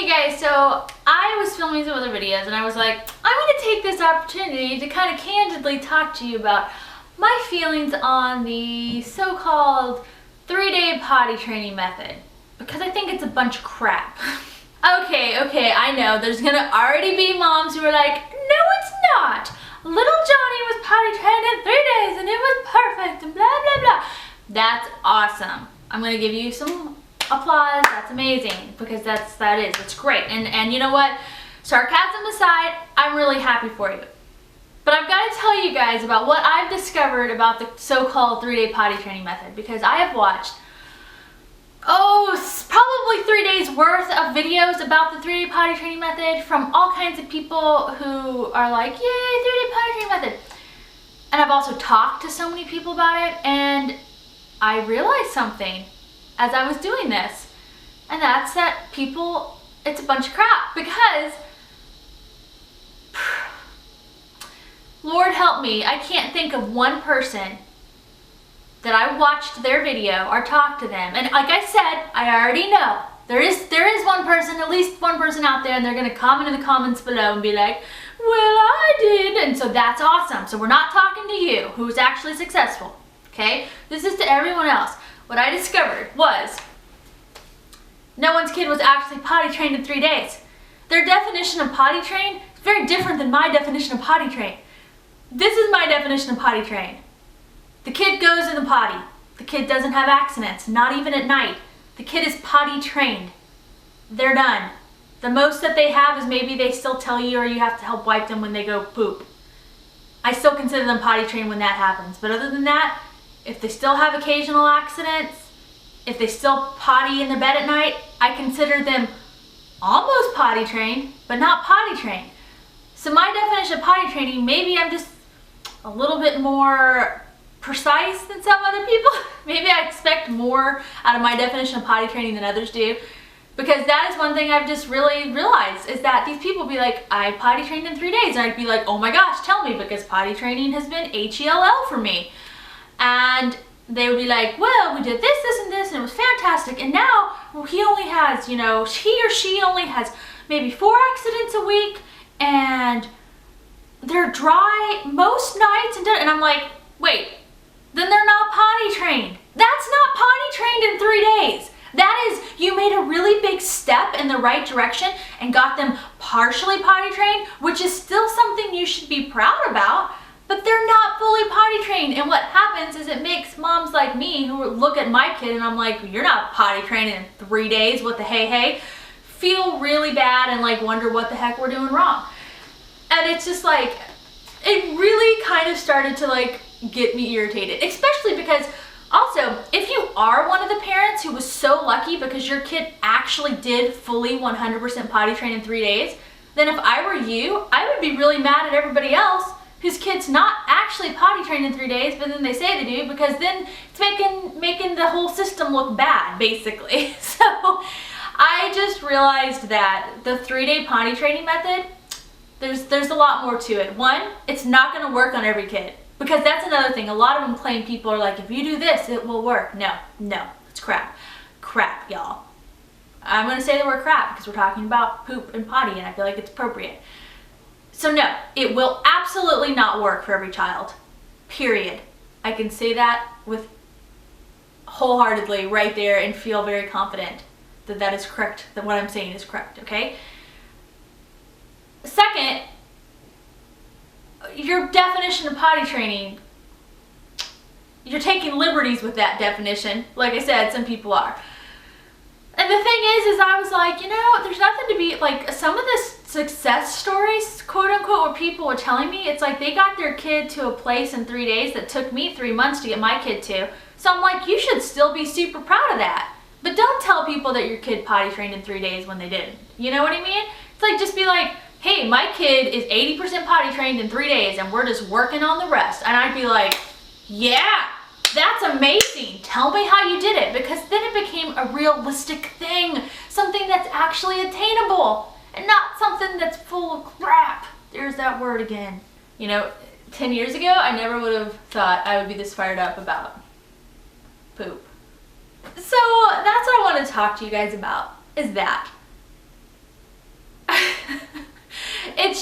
guys, so I was filming some other videos and I was like, I'm going to take this opportunity to kind of candidly talk to you about my feelings on the so-called 3-day potty training method, because I think it's a bunch of crap. Okay, I know there's going to already be moms who are like, no it's not. Little Johnny was potty trained in 3 days and it was perfect and blah blah blah. That's awesome. I'm going to give you some applause. That's amazing, because it's great. And you know what? Sarcasm aside, I'm really happy for you. But I've got to tell you guys about what I've discovered about the so-called 3-day potty training method, because I have watched probably 3 days worth of videos about the 3-day potty training method from all kinds of people who are like, yay, 3-day potty training method. And I've also talked to so many people about it, and I realized something as I was doing this, and that's that it's a bunch of crap, because Lord help me, I can't think of one person that I watched their video or talked to them. And like I said, I already know there is one person, at least one person out there, and they're gonna comment in the comments below and be like, well, I did, and so that's awesome. So we're not talking to you, who's actually successful, okay? This is to everyone else. What I discovered was no one's kid was actually potty trained in 3 days. Their definition of potty trained is very different than my definition of potty trained. This is my definition of potty trained. The kid goes in the potty. The kid doesn't have accidents, not even at night. The kid is potty trained. They're done. The most that they have is maybe they still tell you, or you have to help wipe them when they go poop. I still consider them potty trained when that happens. But other than that, if they still have occasional accidents, if they still potty in their bed at night, I consider them almost potty trained, but not potty trained. So my definition of potty training, maybe I'm just a little bit more precise than some other people. Maybe I expect more out of my definition of potty training than others do, because that is one thing I've just really realized, is that these people be like, I potty trained in 3 days, and I'd be like, oh my gosh, tell me, because potty training has been HELL for me. And they would be like, well, we did this, and this, and it was fantastic. And now he only has, he or she only has maybe 4 accidents a week, and they're dry most nights. And I'm like, wait, then they're not potty trained. That's not potty trained in 3 days. That is, you made a really big step in the right direction and got them partially potty trained, which is still something you should be proud about. But they're not fully potty trained, and what happens is it makes moms like me who look at my kid and I'm like, you're not potty trained in 3 days, what the hey, feel really bad and like wonder what the heck we're doing wrong. And it's just like, it really kind of started to like get me irritated, especially because also, if you are one of the parents who was so lucky because your kid actually did fully 100% potty train in 3 days, then if I were you, I would be really mad at everybody else whose kid's not actually potty trained in 3 days, but then they say they do, because then it's making the whole system look bad, basically. So I just realized that the 3-day potty training method, there's a lot more to it. One, it's not going to work on every kid, because that's another thing. A lot of them claim people are like, if you do this, it will work. No, it's crap. Crap, y'all. I'm going to say the word crap because we're talking about poop and potty, and I feel like it's appropriate. So no, it will absolutely not work for every child, period. I can say that with wholeheartedly right there and feel very confident that that is correct, that what I'm saying is correct, okay? Second, your definition of potty training, you're taking liberties with that definition. Like I said, some people are. And the thing is I was like, there's nothing to be, like, some of the success stories, quote unquote, where people were telling me, it's like they got their kid to a place in 3 days that took me 3 months to get my kid to. So I'm like, you should still be super proud of that. But don't tell people that your kid potty trained in 3 days when they didn't. You know what I mean? It's like, just be like, hey, my kid is 80% potty trained in 3 days and we're just working on the rest. And I'd be like, yeah, that's amazing. Tell me how you did it, because then it became a realistic thing, something that's actually attainable and not something that's full of crap. There's that word again. 10 years ago, I never would have thought I would be this fired up about poop. So that's what I want to talk to you guys about, is that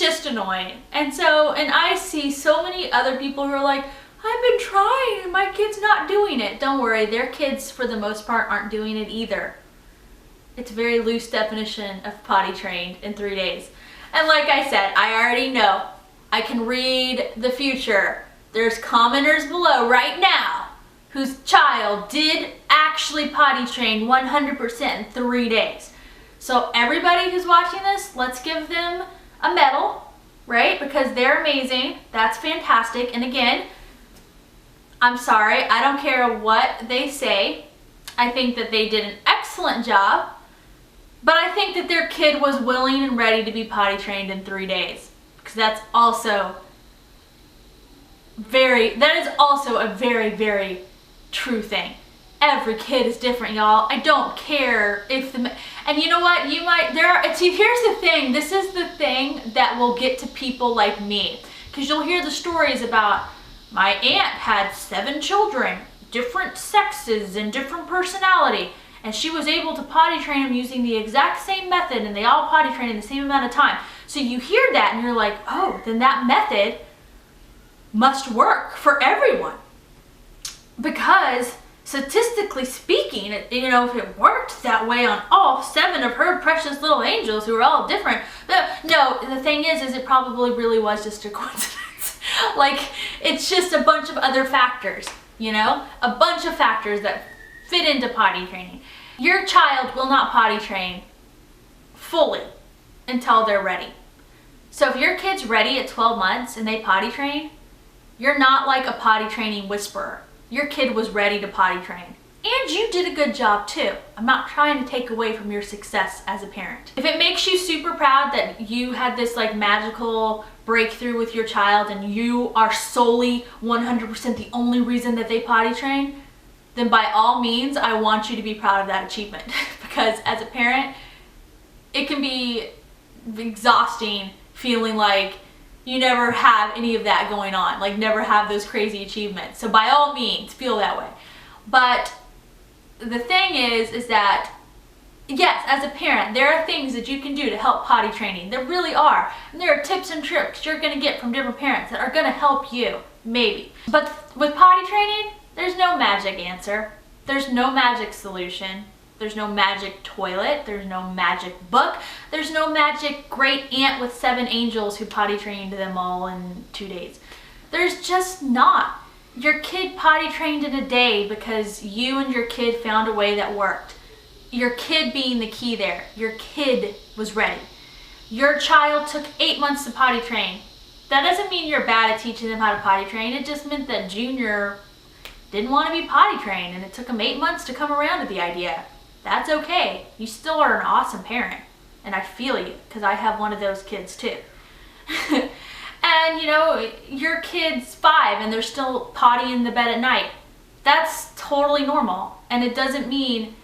just annoying. And I see so many other people who are like, I've been trying and my kid's not doing it. Don't worry, their kids for the most part aren't doing it either. It's a very loose definition of potty trained in 3 days. And like I said, I already know. I can read the future. There's commenters below right now whose child did actually potty train 100% in 3 days. So everybody who's watching this, let's give them a medal, right? Because they're amazing. That's fantastic. And again, I'm sorry, I don't care what they say. I think that they did an excellent job, but I think that their kid was willing and ready to be potty trained in 3 days, because that is also a very, very true thing. Every kid is different, y'all. I don't care if and you know what, here's the thing, this is the thing that will get to people like me, because you'll hear the stories about my aunt had 7 children, different sexes and different personality, and she was able to potty train them using the exact same method, and they all potty trained in the same amount of time. So you hear that and you're like, oh, then that method must work for everyone. Because statistically speaking, if it worked that way on all 7 of her precious little angels who are all different, no, the thing is it probably really was just a coincidence. Like, it's just a bunch of other factors, a bunch of factors that fit into potty training. Your child will not potty train fully until they're ready. So if your kid's ready at 12 months and they potty train, you're not like a potty training whisperer. Your kid was ready to potty train. And you did a good job too. I'm not trying to take away from your success as a parent. If it makes you super proud that you had this like magical breakthrough with your child and you are solely 100% the only reason that they potty train, then by all means, I want you to be proud of that achievement. Because as a parent, it can be exhausting feeling like you never have any of that going on, like never have those crazy achievements. So by all means, feel that way. But the thing is that, yes, as a parent, there are things that you can do to help potty training. There really are. And there are tips and tricks you're going to get from different parents that are going to help you, maybe. But with potty training, there's no magic answer. There's no magic solution. There's no magic toilet. There's no magic book. There's no magic great aunt with 7 angels who potty trained them all in 2 days. There's just not. Your kid potty trained in a day because you and your kid found a way that worked. Your kid being the key there. Your kid was ready. Your child took 8 months to potty train. That doesn't mean you're bad at teaching them how to potty train. It just meant that Junior didn't want to be potty trained and it took him 8 months to come around to the idea. That's okay. You still are an awesome parent. And I feel you, because I have one of those kids too. And your kid's 5 and they're still potty in the bed at night. That's totally normal. And it doesn't mean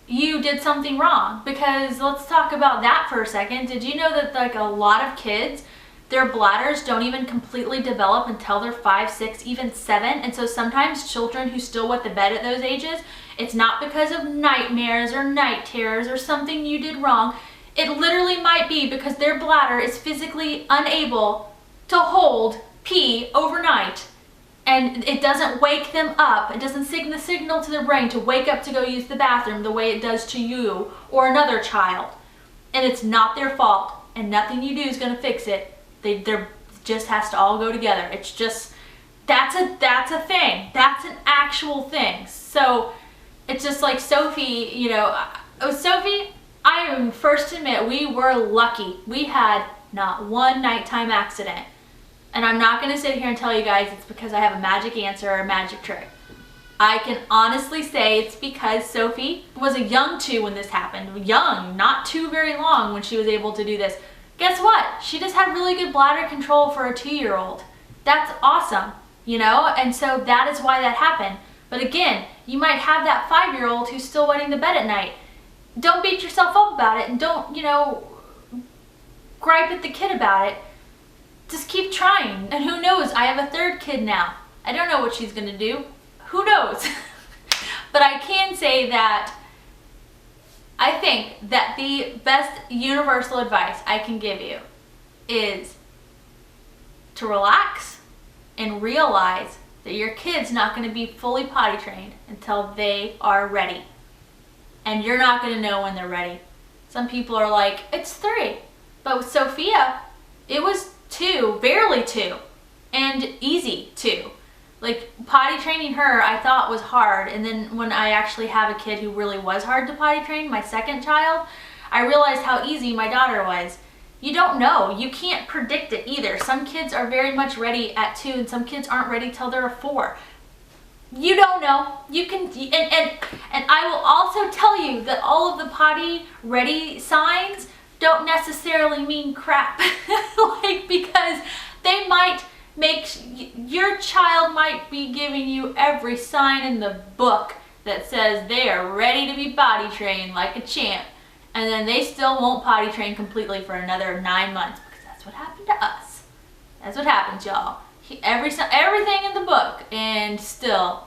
you did something wrong, because let's talk about that for a second. Did you know that like a lot of kids, their bladders don't even completely develop until they're 5, 6, even 7? And so sometimes children who still wet the bed at those ages, it's not because of nightmares or night terrors or something you did wrong. It literally might be because their bladder is physically unable to hold pee overnight, and it doesn't wake them up. It doesn't send the signal to their brain to wake up to go use the bathroom the way it does to you or another child. And it's not their fault, and nothing you do is going to fix it. They're just has to all go together. It's just, that's a thing. That's an actual thing. So it's just like Sophie, Sophie, I am first to admit, we were lucky. We had not one nighttime accident. And I'm not going to sit here and tell you guys it's because I have a magic answer or a magic trick. I can honestly say it's because Sophie was a young 2 when this happened. Young, not too very long when she was able to do this. Guess what? She just had really good bladder control for a 2-year-old. That's awesome, And so that is why that happened. But again, you might have that 5-year-old who's still wetting the bed at night. Don't beat yourself up about it, and don't, gripe at the kid about it. Just keep trying. And who knows? I have a 3rd kid now. I don't know what she's going to do. Who knows? But I can say that I think that the best universal advice I can give you is to relax and realize that your kid's not going to be fully potty trained until they are ready. And you're not going to know when they're ready. Some people are like, it's 3. But with Sophia, it was 2, barely 2, and easy 2. Like, potty training her, I thought was hard. And then when I actually have a kid who really was hard to potty train, my second child, I realized how easy my daughter was. You don't know. You can't predict it either. Some kids are very much ready at 2, and some kids aren't ready till they're 4. You don't know. You can, and I will also tell you that all of the potty ready signs don't necessarily mean crap. Like, because they might your child might be giving you every sign in the book that says they are ready to be potty trained like a champ, and then they still won't potty train completely for another 9 months, because that's what happened to us. That's what happens, y'all. Everything in the book, and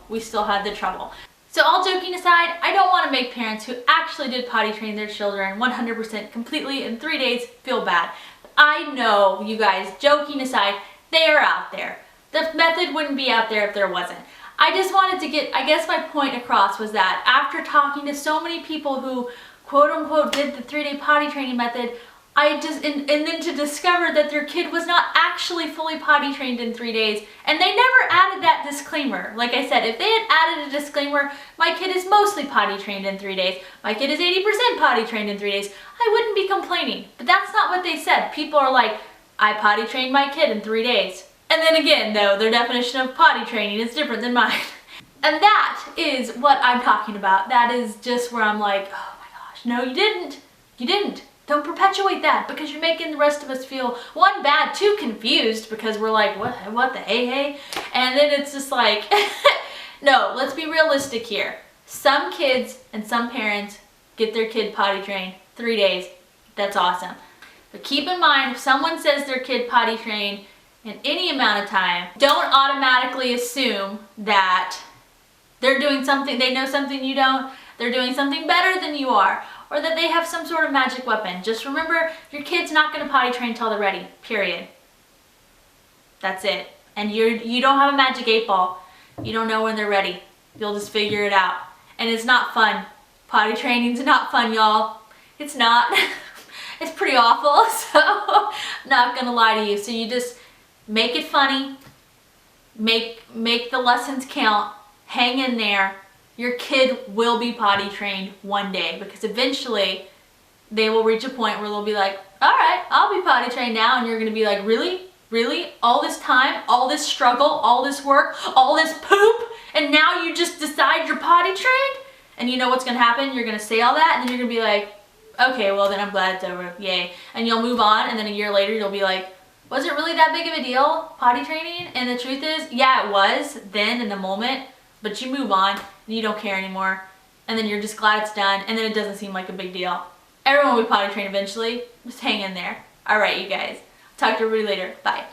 we still had the trouble. So all joking aside, I don't want to make parents who actually did potty train their children 100% completely in 3 days feel bad. I know, you guys, joking aside, they are out there. The method wouldn't be out there if there wasn't. I just wanted to get, I guess my point across was that after talking to so many people who quote unquote did the 3-day potty training method, and then to discover that their kid was not actually fully potty trained in 3 days, and they never added that disclaimer. Like I said, if they had added a disclaimer, my kid is mostly potty trained in 3 days, my kid is 80% potty trained in 3 days, I wouldn't be complaining. But that's not what they said. People are like, I potty trained my kid in 3 days. And then again, though, their definition of potty training is different than mine. And that is what I'm talking about. That is just where I'm like, oh my gosh, no, you didn't. You didn't. Don't perpetuate that, because you're making the rest of us feel, 1, bad, 2, confused, because we're like, what the hey? And then it's just like, no, let's be realistic here. Some kids and some parents get their kid potty trained 3 days. That's awesome. But keep in mind, if someone says their kid potty trained in any amount of time, don't automatically assume that they're doing something, they know something you don't, they're doing something better than you are, or that they have some sort of magic weapon. Just remember, your kid's not going to potty train till they're ready, period. That's it. And you don't have a magic 8 ball. You don't know when they're ready. You'll just figure it out. And it's not fun. Potty training's not fun, y'all. It's not. It's pretty awful, so I'm not gonna lie to you. So you just make it funny, make the lessons count, hang in there. Your kid will be potty trained one day, because eventually they will reach a point where they'll be like, all right, I'll be potty trained now. And you're gonna be like, really? Really? All this time, all this struggle, all this work, all this poop, and now you just decide you're potty trained? And you know what's gonna happen? You're gonna say all that, and then you're gonna be like, okay, well then I'm glad it's over, yay. And you'll move on, and then a year later you'll be like, was it really that big of a deal, potty training? And the truth is, yeah, it was then in the moment, but you move on and you don't care anymore. And then you're just glad it's done, and then it doesn't seem like a big deal. Everyone will be potty trained eventually. Just hang in there. All right, you guys. Talk to everybody later. Bye.